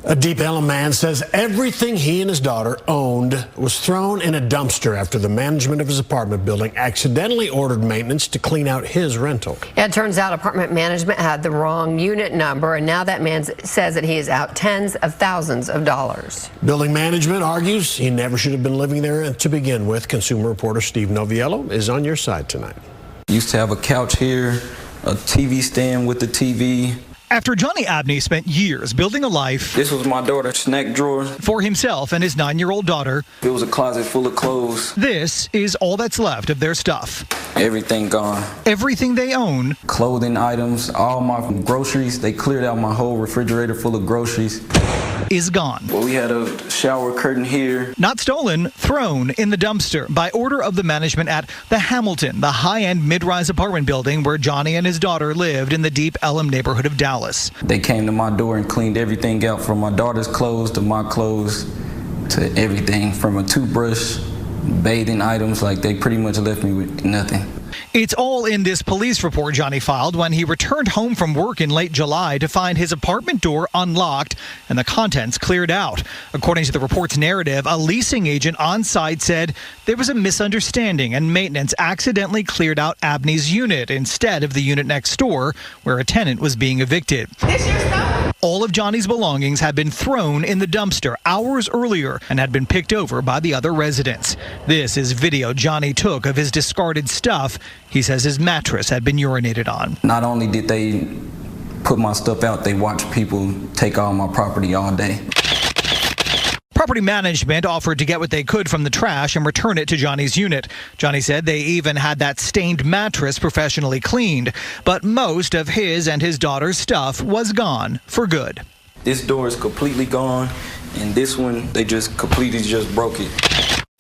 A Deep Ellum man says everything he and his daughter owned was thrown in a dumpster after the management of his apartment building accidentally ordered maintenance to clean out his rental. It turns out apartment management had the wrong unit number, and now that man says that he is out tens of thousands of dollars. Building management argues he never should have been living there to begin with. Consumer reporter Steve Noviello is on your side tonight. Used to have a couch here, a TV stand with the TV. After Johnny Abney spent years building a life, This was my daughter's snack drawer. For himself and his 9-year-old daughter, It was a closet full of clothes. This is all that's left of their stuff. Everything gone. Everything they own. Clothing items, all my groceries. They cleared out my whole refrigerator full of groceries. Is gone. Well, we had a shower curtain here. Not stolen, thrown in the dumpster by order of the management at the Hamilton, the high-end mid-rise apartment building where Johnny and his daughter lived in the Deep Ellum neighborhood of Dallas. They came to my door and cleaned everything out, from my daughter's clothes to my clothes to everything, from a toothbrush, bathing items. Like, they pretty much left me with nothing. It's all in this police report Johnny filed when he returned home from work in late July to find his apartment door unlocked and the contents cleared out. According to the report's narrative, a leasing agent on site said there was a misunderstanding and maintenance accidentally cleared out Abney's unit instead of the unit next door where a tenant was being evicted. This your stuff? All of Johnny's belongings had been thrown in the dumpster hours earlier and had been picked over by the other residents. This is video Johnny took of his discarded stuff. He says his mattress had been urinated on. Not only did they put my stuff out, they watched people take all my property all day. Property management offered to get what they could from the trash and return it to Johnny's unit. Johnny said they even had that stained mattress professionally cleaned, but most of his and his daughter's stuff was gone for good. This door is completely gone, and this one, they just completely broke it.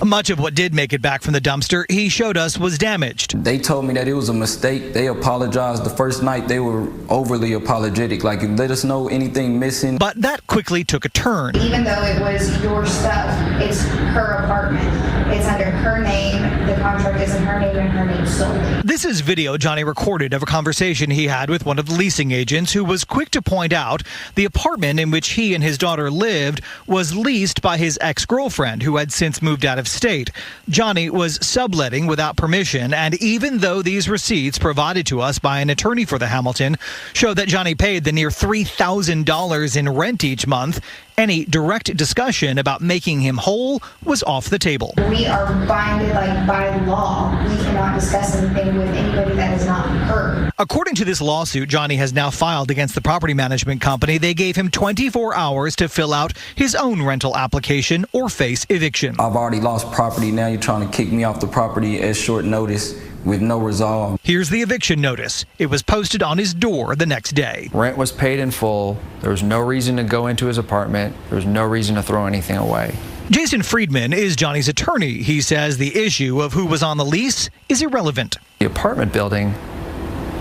Much of what did make it back from the dumpster, he showed us, was damaged. They told me that it was a mistake. They apologized. The first night, they were overly apologetic, like, let us know anything missing. But that quickly took a turn. Even though it was your stuff, it's her apartment. It's under her name. The contract is in her name and her name solely. This is video Johnny recorded of a conversation he had with one of the leasing agents who was quick to point out the apartment in which he and his daughter lived was leased by his ex-girlfriend, who had since moved out of state. Johnny was subletting without permission, and even though these receipts provided to us by an attorney for the Hamilton show that Johnny paid the near $3,000 in rent each month, any direct discussion about making him whole was off the table. We are binded by law. We cannot discuss anything with anybody that is not her. According to this lawsuit Johnny has now filed against the property management company, they gave him 24 hours to fill out his own rental application or face eviction. I've already lost property. Now you're trying to kick me off the property at short notice with no resolve. Here's the eviction notice. It was posted on his door the next day. Rent was paid in full. There was no reason to go into his apartment. There was no reason to throw anything away. Jason Friedman is Johnny's attorney. He says the issue of who was on the lease is irrelevant. The apartment building,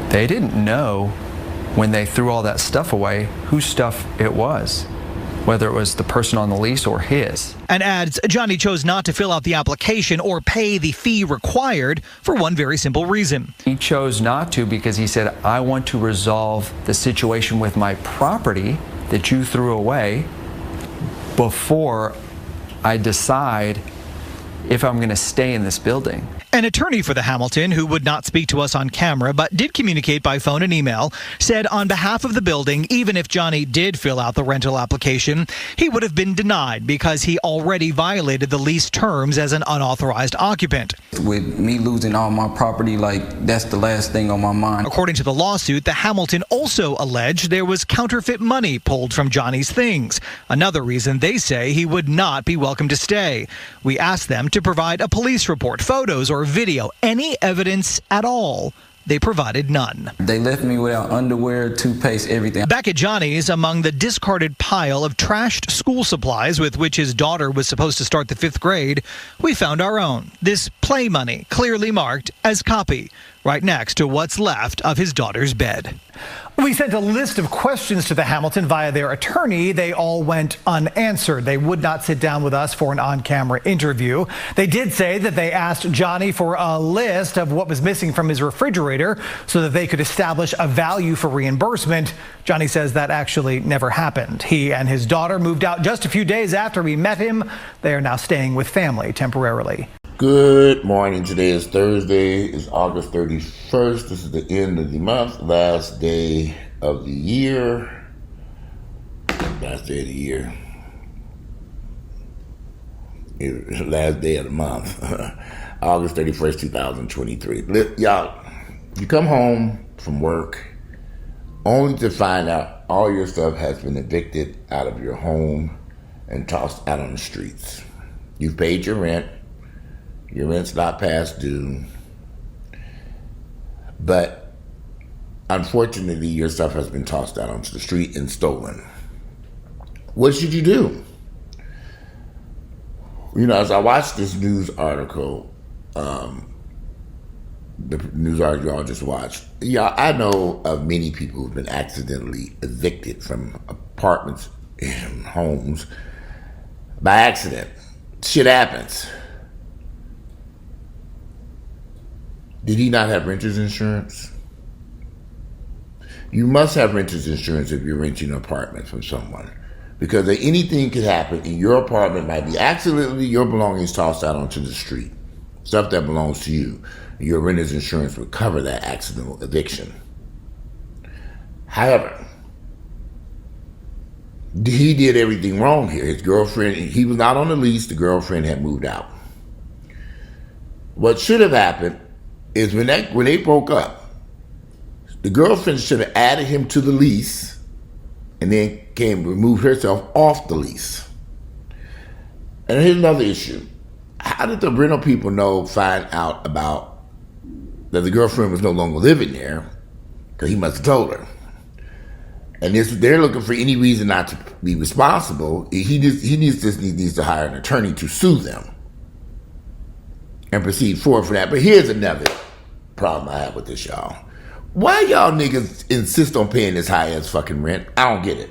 they didn't know when they threw all that stuff away whose stuff it was, whether it was the person on the lease or his. And adds Johnny chose not to fill out the application or pay the fee required for one very simple reason. He chose not to because he said, I want to resolve the situation with my property that you threw away before I decide if I'm going to stay in this building. An attorney for the Hamilton, who would not speak to us on camera but did communicate by phone and email, said on behalf of the building, even if Johnny did fill out the rental application, he would have been denied because he already violated the lease terms as an unauthorized occupant. With me losing all my property, that's the last thing on my mind. According to the lawsuit, the Hamilton also alleged there was counterfeit money pulled from Johnny's things. Another reason they say he would not be welcome to stay. We asked them to provide a police report, photos, or video, any evidence at all. They provided none. They left me without underwear, toothpaste, everything. Back at Johnny's, among the discarded pile of trashed school supplies with which his daughter was supposed to start the 5th grade, we found our own. This play money, clearly marked as copy. right next to what's left of his daughter's bed. We sent a list of questions to the Hamilton via their attorney. They all went unanswered. They would not sit down with us for an on-camera interview. They did say that they asked Johnny for a list of what was missing from his refrigerator so that they could establish a value for reimbursement. Johnny says that actually never happened. He and his daughter moved out just a few days after we met him. They are now staying with family temporarily. Good morning. Today is Thursday. It's August 31st. This is the end of the month, last day of the year. Last day of the year. Last day of the month. August 31st, 2023. Y'all, you come home from work only to find out all your stuff has been evicted out of your home and tossed out on the streets. You've paid your rent. Your rent's not past due. But unfortunately, your stuff has been tossed out onto the street and stolen. What should you do? You know, as I watched this news article, the news article y'all just watched, I know of many people who've been accidentally evicted from apartments and homes by accident. Shit happens. Did he not have renter's insurance? You must have renter's insurance if you're renting an apartment from someone, because anything could happen in your apartment. Might be accidentally your belongings tossed out onto the street, stuff that belongs to you. Your renter's insurance would cover that accidental eviction. However, he did everything wrong here. His girlfriend, he was not on the lease. The girlfriend had moved out. What should have happened is when they broke up, the girlfriend should have added him to the lease and then removed herself off the lease. And here's another issue. How did the rental people find out about that the girlfriend was no longer living there? Because he must have told her. And they're looking for any reason not to be responsible. He needs to hire an attorney to sue them and proceed forward for that. But here's another problem I have with this, y'all. Why y'all niggas insist on paying this high ass fucking rent? I don't get it.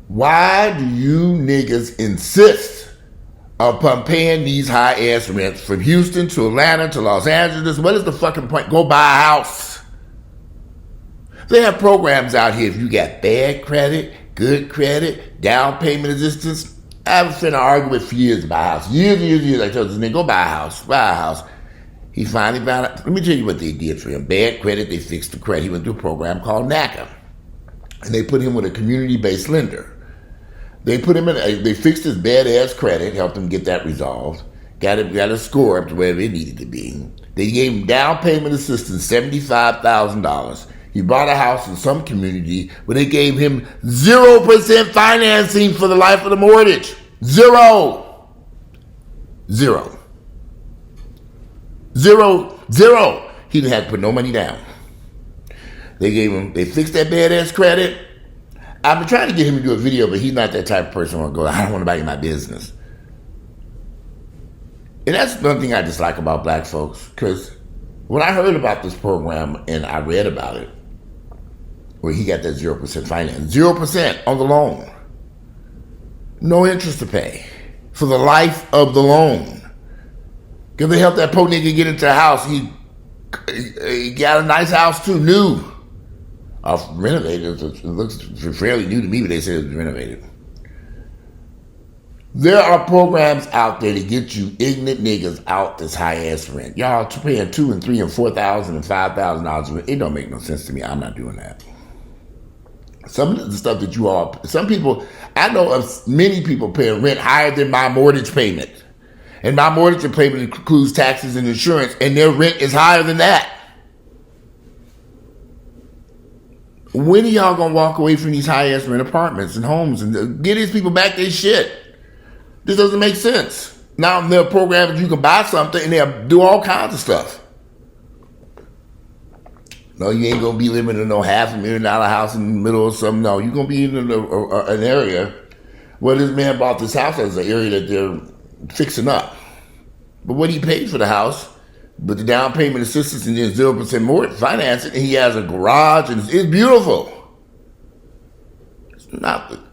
Why do you niggas insist upon paying these high ass rents from Houston to Atlanta to Los Angeles? What is the fucking point? Go buy a house. They have programs out here. If you got bad credit, good credit, down payment assistance. I've been arguing with for years about a house. Years. I told this nigga, go buy a house. He finally found out. Let me tell you what they did for him. Bad credit, they fixed the credit. He went through a program called NACA. And they put him with a community-based lender. They fixed his bad-ass credit, helped him get that resolved, got a score up to wherever it needed to be. They gave him down payment assistance, $75,000. He bought a house in some community where they gave him 0% financing for the life of the mortgage. Zero. He didn't have to put no money down. They fixed that badass credit. I've been trying to get him to do a video, but he's not that type of person who will go, I don't want to buy my business. And that's one thing I dislike about black folks, because when I heard about this program and I read about it, where he got that 0% finance, 0% on the loan, no interest to pay for the life of the loan. Because they helped that poor nigga get into the house. He got a nice house too, new. Renovated. It looks fairly new to me, but they said it was renovated. There are programs out there to get you ignorant niggas out this high ass rent. Y'all paying $2,000 and $3,000 and $4,000 and $5,000 rent. It don't make no sense to me. I'm not doing that. Some of the stuff that some people, I know of many people paying rent higher than my mortgage payment. And my mortgage payment includes taxes and insurance, and their rent is higher than that. When are y'all gonna walk away from these high ass rent apartments and homes and get these people back their shit? This doesn't make sense. Now there are programs that you can buy something and they'll do all kinds of stuff. No, you ain't gonna be living in no $500,000 house in the middle of something. No, you're gonna be in an area where this man bought this house as an area that they're fixing up. But what he paid for the house But the down payment assistance and then 0% more financing, and he has a garage, and it's beautiful.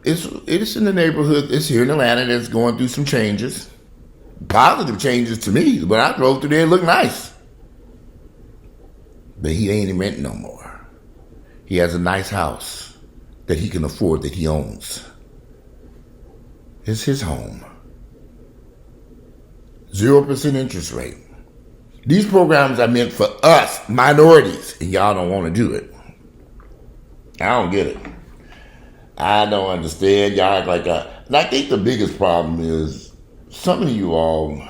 It's in the neighborhood. It's here in Atlanta that's going through some changes. Positive changes to me. When I drove through there, it looked nice. But he ain't renting no more. He has a nice house that he can afford, that he owns. It's his home. 0% interest rate. These programs are meant for us, minorities, and y'all don't want to do it. I don't get it. I don't understand. Y'all act like that. And I think the biggest problem is some of you all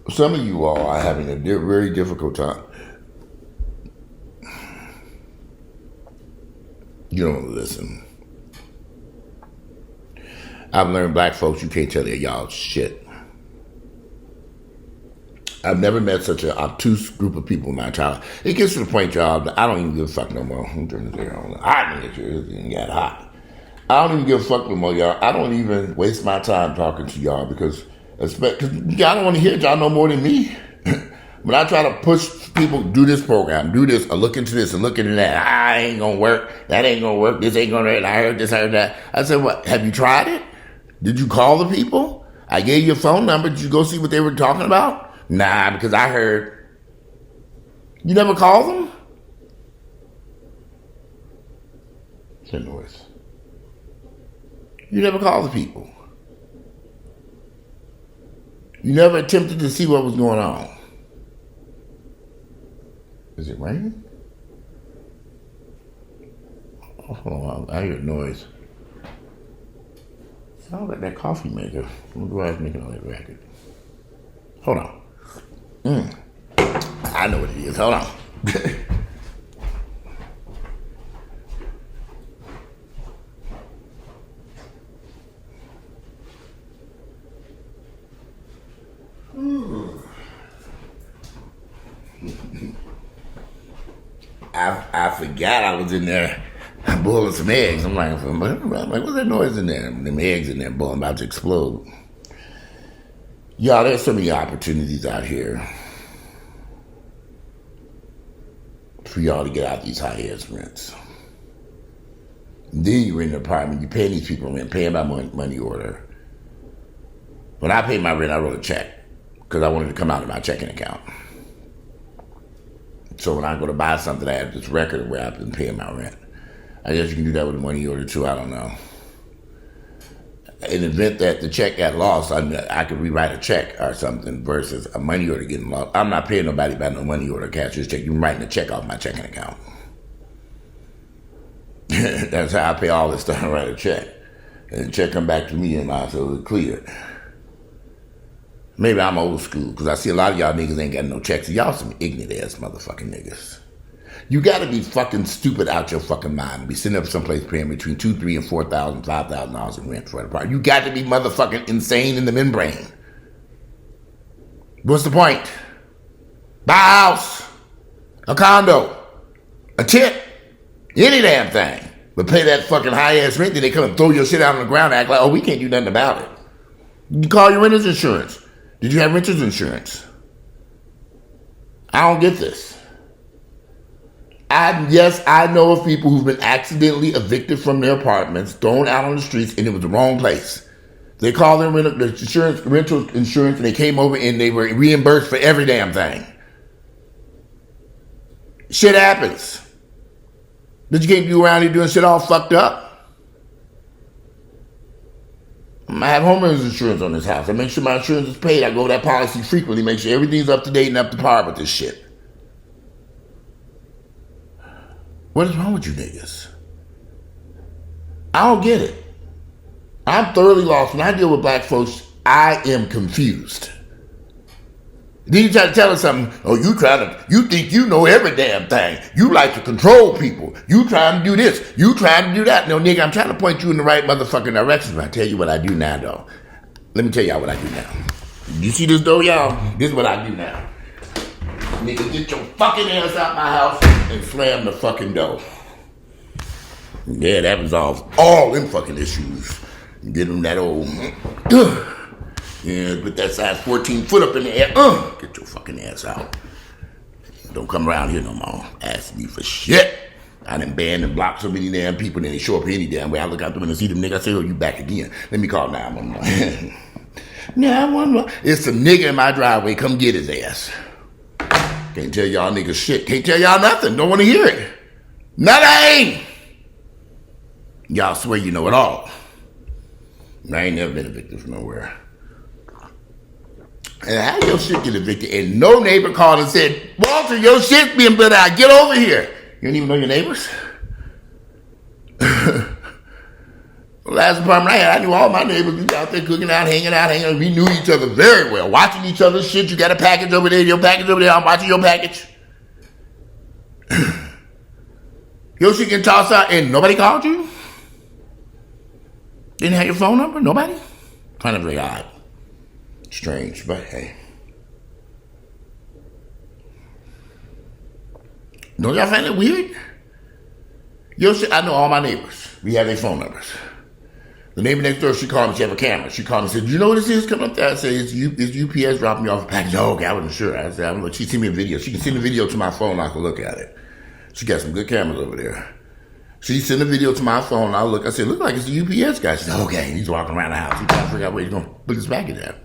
are having a very difficult time. You don't listen. I've learned black folks, you can't tell their y'all shit. I've never met such an obtuse group of people in my childhood. It gets to the point, y'all, that I don't even give a fuck no more. I'm turning this air on. I didn't get you. It got hot. I don't even give a fuck no more, y'all. I don't even waste my time talking to y'all because y'all don't want to hear y'all no more than me. When I try to push people, do this program, do this, or look into this, and look into that, I ain't gonna work. That ain't gonna work. This ain't gonna work. I heard this, I heard that. I said, what? Have you tried it? Did you call the people? I gave you a phone number. Did you go see what they were talking about? Nah, because I heard. You never called them? It's a noise. You never called the people. You never attempted to see what was going on. Is it raining? Oh, hold on, I hear a noise. Sounds like that coffee maker. I wonder why it's making all that racket. Hold on. I know what it is. Hold on. I forgot I was in there boiling some eggs. I'm like, what's that noise in there? Them eggs in there boiling, about to explode. Y'all, there's so many opportunities out here for y'all to get out these high-ass rents. And then you rent an apartment, you pay these people rent, pay them by money order. When I paid my rent, I wrote a check because I wanted to come out of my checking account. So when I go to buy something, I have this record where I've been paying my rent. I guess you can do that with a money order too, I don't know. In the event that the check got lost, I could rewrite a check or something versus a money order getting lost. I'm not paying nobody by no money order, cashier's check. You're writing a check off my checking account. That's how I pay all this stuff. I write a check. And the check come back to me and I so it's cleared. Maybe I'm old school because I see a lot of y'all niggas ain't got no checks. Y'all some ignorant ass motherfucking niggas. You gotta be fucking stupid out your fucking mind to be sitting up someplace paying between $2,000, $3,000, $4,000, $5,000 in rent for an apartment. You got to be motherfucking insane in the membrane. What's the point? Buy a house, a condo, a tip, any damn thing. But pay that fucking high ass rent, then they come and throw your shit out on the ground and act like, oh, we can't do nothing about it. You call your renter's insurance. Did you have renter's insurance? I don't get this. Yes, I know of people who've been accidentally evicted from their apartments, thrown out on the streets, and it was the wrong place. They called their rental insurance, and they came over and they were reimbursed for every damn thing. Shit happens. But you can't be around here doing shit all fucked up. I have homeowner's insurance on this house. I make sure my insurance is paid. I go over that policy frequently, make sure everything's up to date and up to par with this shit. What is wrong with you niggas? I don't get it. I'm thoroughly lost. When I deal with black folks, I am confused. Then you try to tell us something, oh, you think you know every damn thing. You like to control people. You trying to do this. You trying to do that. No, nigga, I'm trying to point you in the right motherfucking direction. But I tell you what I do now, though. Let me tell y'all what I do now. You see this door, y'all? This is what I do now. Nigga, get your fucking ass out my house and slam the fucking door. Yeah, that resolves all them fucking issues. Get them that old... Yeah, put that size 14 foot up in the air. Get your fucking ass out. Don't come around here no more. Ask me for shit. I done banned and blocked so many damn people, and they show up any damn way. I look out the window and see them niggas. I say, oh, you back again. Let me call 911. 911. It's a nigga in my driveway. Come get his ass. Can't tell y'all niggas shit. Can't tell y'all nothing. Don't want to hear it. Nothing. Y'all swear you know it all. I ain't never been evicted from nowhere. And how your shit get evicted and no neighbor called and said, Walter, your shit's being built out. Get over here. You don't even know your neighbors? The last apartment I had, I knew all my neighbors. We was out there cooking out, hanging out. We knew each other very well. Watching each other's shit. You got a package over there, your package over there. I'm watching your package. Your shit get tossed out and nobody called you? Didn't have your phone number? Nobody? Kind of very odd. Strange, but hey. Don't y'all find it weird? Yo, shit, I know all my neighbors. We have their phone numbers. The neighbor next door, she called me. She have a camera. She called me and said, you know what this is coming up there? I said, it's UPS dropping me off a package. Oh, okay, I wasn't sure. I said, look. She sent me a video. She can send a video to my phone. I can look at it. She got some good cameras over there. She sent a video to my phone. I look. I said, look like it's a UPS guy. She said, okay. He's walking around the house. He's trying to figure out where he's going to put his package at.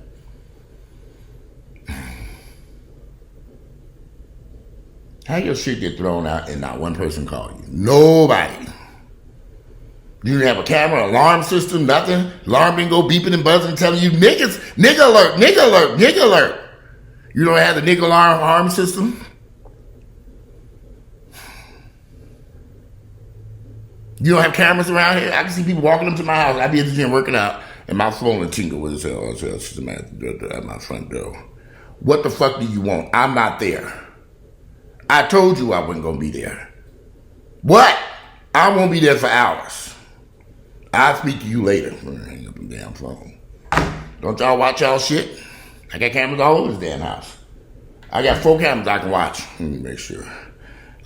How your shit get thrown out and not one person call you? Nobody. You didn't have a camera, alarm system, nothing. Alarm didn't go beeping and buzzing telling you, niggas, nigga alert, nigga alert, nigga alert. You don't have the nigga alarm system? You don't have cameras around here? I can see people walking up to my house. I be at the gym working out and my phone will tingle with his hell. She's at my front door. What the fuck do you want? I'm not there. I told you I wasn't going to be there. What? I won't be there for hours. I'll speak to you later. Hang up the damn phone. Don't y'all watch y'all shit? I got cameras all over this damn house. I got 4 cameras I can watch. Let me make sure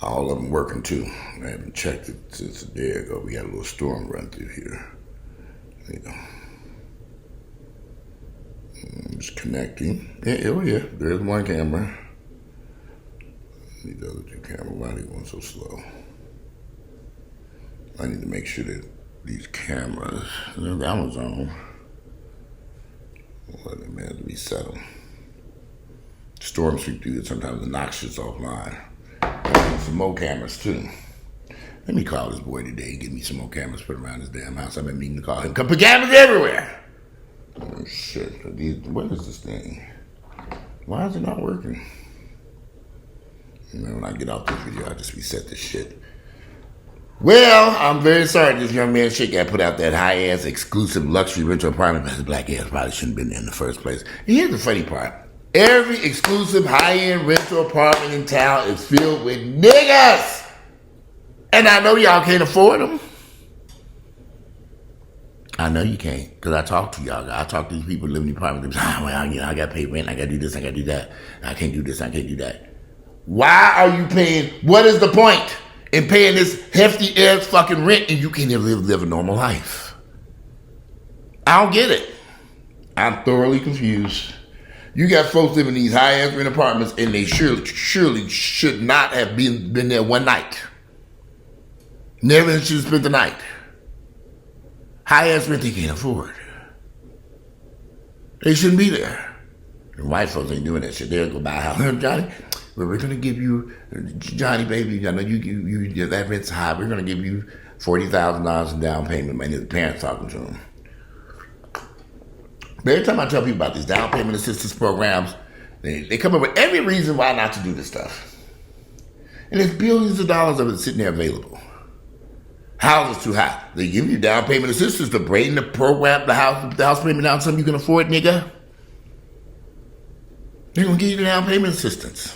all of them working too. I haven't checked it since a day ago. We had a little storm run through here. There you go. Just connecting. Yeah, oh yeah, there's one camera. These other 2 cameras, why are they going so slow? I need to make sure that these cameras, that one's on. Let them have to reset them. Storm sweep through it, sometimes it knocks shit offline. I need some more cameras too. Let me call this boy today, get me some more cameras put around this damn house. I've been meaning to call him. Come put cameras everywhere! Oh shit, what is this thing? Why is it not working? When I get off this video, I just reset this shit. Well, I'm very sorry this young man shit got put out that high-ass exclusive luxury rental apartment, but his black ass probably shouldn't have been there in the first place. And here's the funny part. Every exclusive high-end rental apartment in town is filled with niggas. And I know y'all can't afford them. I know you can't, because I talk to y'all. I talk to these people living in the apartments. Well, you know, I got to pay rent. I got to do this. I got to do that. I can't do this. I can't do that. Why are you paying? What is the point in paying this hefty ass fucking rent and you can't even live a normal life? I don't get it. I'm thoroughly confused. You got folks living in these high ass rent apartments and they surely should not have been there one night. Never should have spent the night. High ass rent they can't afford. They shouldn't be there. And white folks ain't doing that shit. They'll go buy a house. Johnny, well, we're going to give you, Johnny, baby, I know you that rent's high. We're going to give you $40,000 in down payment. Man, the parents talking to them. But every time I tell people about these down payment assistance programs, they come up with every reason why not to do this stuff. And there's billions of dollars of it sitting there available. House is too high. They give you down payment assistance to bring the program, the house payment down to something you can afford, nigga. They're going to give you the down payment assistance.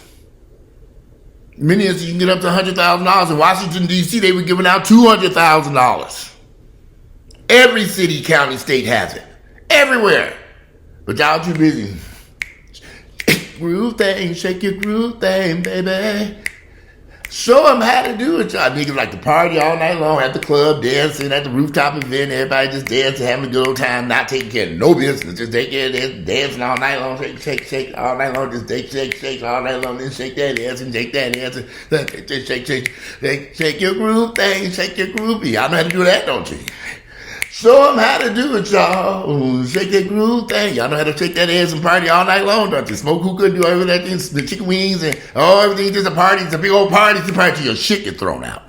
Many of you can get up to $100,000. In Washington, D.C., they were giving out $200,000. Every city, county, state has it. Everywhere. But y'all too busy. Groove thing, shake your groove thing, baby. Show them how to do it, y'all. Niggas like to party all night long at the club, dancing at the rooftop event, everybody just dancing, having a good old time, not taking care of no business, just taking care of this, dancing all night long, shake, all night long, just shake all night long, then shake that ass and shake that ass, and shake your groove thing, shake your groove. Y'all know how to do that, don't you? Show them how to do it, y'all. Ooh, shake that groove thing. Y'all know how to shake that ass and party all night long, don't you? Smoke hookah, do everything, the chicken wings, and everything just a party. It's a big old party. It's a party till your shit get thrown out.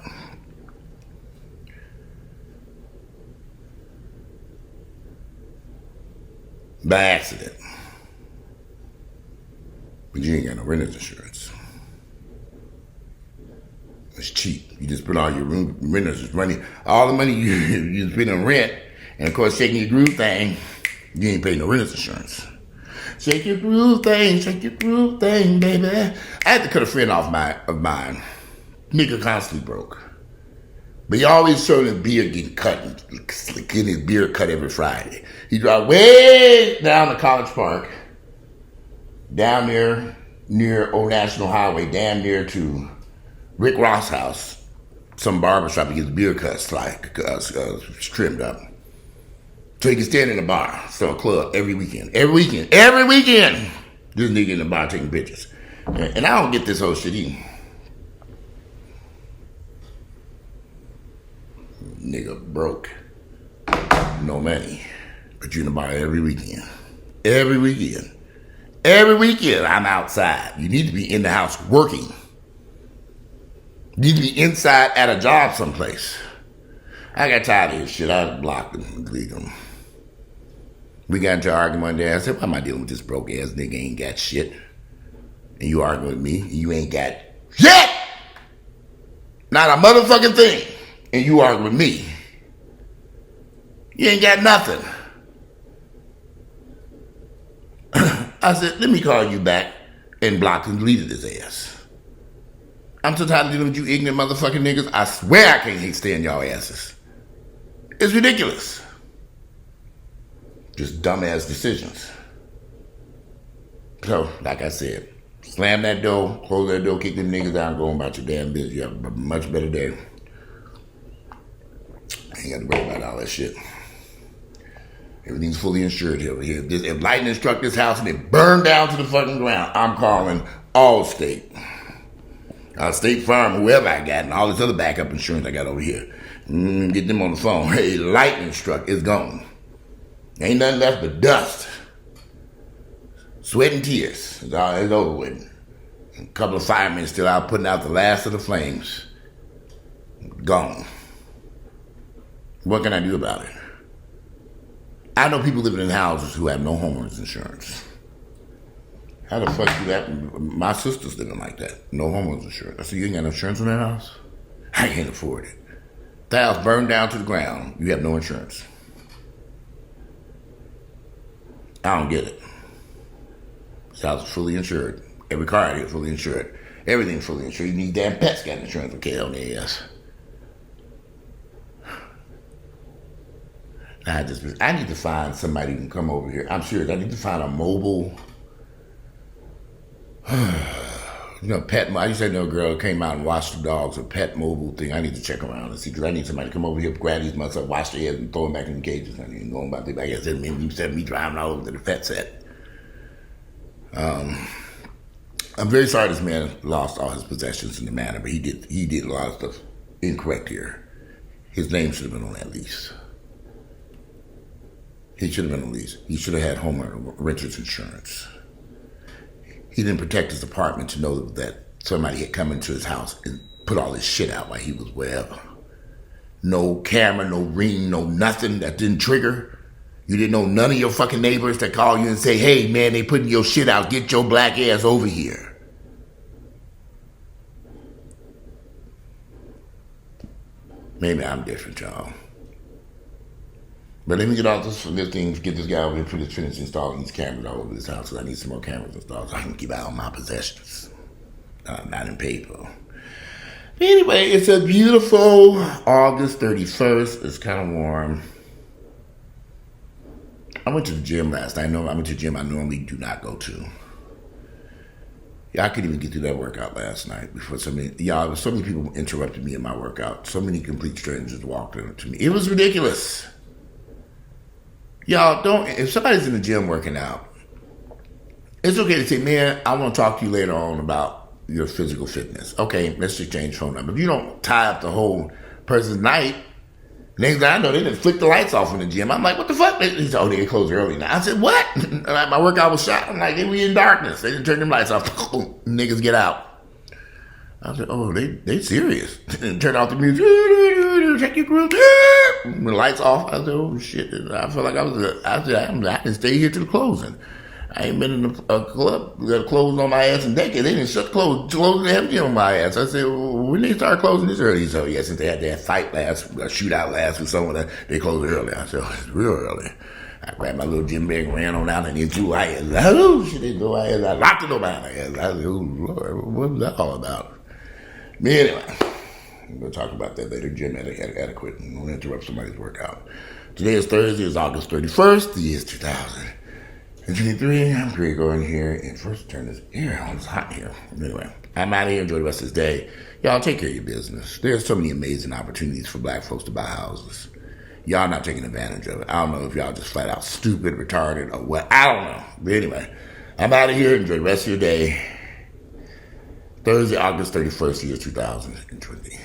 By accident. But you ain't got no renter's insurance. It's cheap. You just put all your renter's money, all the money you spend on rent, and of course shaking your groove thing, you ain't paying no renter's insurance. Shake your groove thing, baby. I had to cut a friend off of mine. Nigga constantly broke. But he always showed his beard getting cut, getting his beard cut every Friday. He drive way down to College Park, down there near Old National Highway, damn near to Rick Ross' house, some barbershop, to get his beard cut, trimmed up. So he can stand in the bar, so a club every weekend. This nigga in the bar taking pictures. And I don't get this whole shit either. Nigga broke. No money. But you in the bar every weekend. Every weekend I'm outside. You need to be in the house working. You need to be inside at a job someplace. I got tired of this shit. I blocked him and deleted him. We got into an argument one day. I said, why am I dealing with this broke ass nigga? Ain't got shit. And you arguing with me, and you ain't got shit! Not a motherfucking thing. And you arguing with me. You ain't got nothing. I said, let me call you back, and blocked and deleted his ass. I'm so tired of dealing with you ignorant motherfucking niggas. I swear I can't stand y'all asses. It's ridiculous. Just dumbass decisions. So, like I said, slam that door, close that door, kick them niggas out, and go about your damn business. You have a much better day. I ain't got to worry about all that shit. Everything's fully insured here. If lightning struck this house and it burned down to the fucking ground, I'm calling Allstate. State Farm, whoever I got, and all this other backup insurance I got over here. Get them on the phone. Hey, lightning struck, it's gone. Ain't nothing left but dust. Sweat and tears. It's over with. A couple of firemen still out putting out the last of the flames. Gone. What can I do about it? I know people living in houses who have no homeowners insurance. How the fuck do that? My sister's living like that. No homeowners insurance. I said, you ain't got no insurance on that house? I can't afford it. The house burned down to the ground. You have no insurance. I don't get it. This house is fully insured. Every car out here is fully insured. Everything's fully insured. You need damn pets got insurance. Okay, on their ass. I need to find somebody who can come over here. I'm serious. I need to find a mobile... pet. I used to know a girl who came out and watched the dogs, a pet mobile thing. I need to check around and see, because I need somebody to come over here, grab these motherfuckers, wash their heads, and throw them back in the cages. I ain't going about their back. I said, man, you said me driving all over to the vet set. I'm very sorry this man lost all his possessions in the manner, but he did a lot of stuff incorrect here. His name should have been on that lease. He should have been on the lease. He should have had renter's insurance. He didn't protect his apartment to know that somebody had come into his house and put all his shit out while he was wherever. No camera, no ring, no nothing that didn't trigger. You didn't know none of your fucking neighbors that call you and say, hey man, they putting your shit out, get your black ass over here. Maybe I'm different, y'all. But let me get off this thing, get this guy over here, finish installing these cameras all over this house, because I need some more cameras installed so I can keep out on my possessions. Not in paper. Anyway, it's a beautiful August 31st. It's kind of warm. I went to the gym last night. I went to the gym I normally do not go to. Yeah, I couldn't even get through that workout last night before so many people interrupted me in my workout. So many complete strangers walked up to me. It was ridiculous. Y'all if somebody's in the gym working out, it's okay to say, man, I want to talk to you later on about your physical fitness. Okay, let's just change phone number. If you don't tie up the whole person's night, next thing I know, they didn't flick the lights off in the gym. I'm like, what the fuck? He said, oh, they closed early now. I said, what? My workout was shot. I'm like, we in darkness. They didn't turn them lights off. Niggas get out. I said, oh, they serious. Turn off the music. Check your group. The lights off. I said, oh, shit. I felt like I can stay here till closing. I ain't been in a club that closed on my ass in decades. They didn't shut closed the empty on my ass. I said, well, when they start closing this early? So, yeah, since they had that shootout last with someone, they closed early. I said, oh, it's real early. I grabbed my little gym bag, ran on out, and they threw my ass. Oh, shit, they threw my ass. I locked it on my ass. I said, oh, Lord, what was that all about? But anyway, we're going to talk about that later. Gym adequate. I'm going to interrupt somebody's workout. Today is Thursday. It's August 31st. The year is 2023. I'm Greg going here. And first, turn this air on. It's hot here. Anyway, I'm out of here. Enjoy the rest of this day. Y'all take care of your business. There's so many amazing opportunities for black folks to buy houses. Y'all not taking advantage of it. I don't know if y'all just flat out stupid, retarded, or what. I don't know. But anyway, I'm out of here. Enjoy the rest of your day. Thursday, August 31st, year 2020.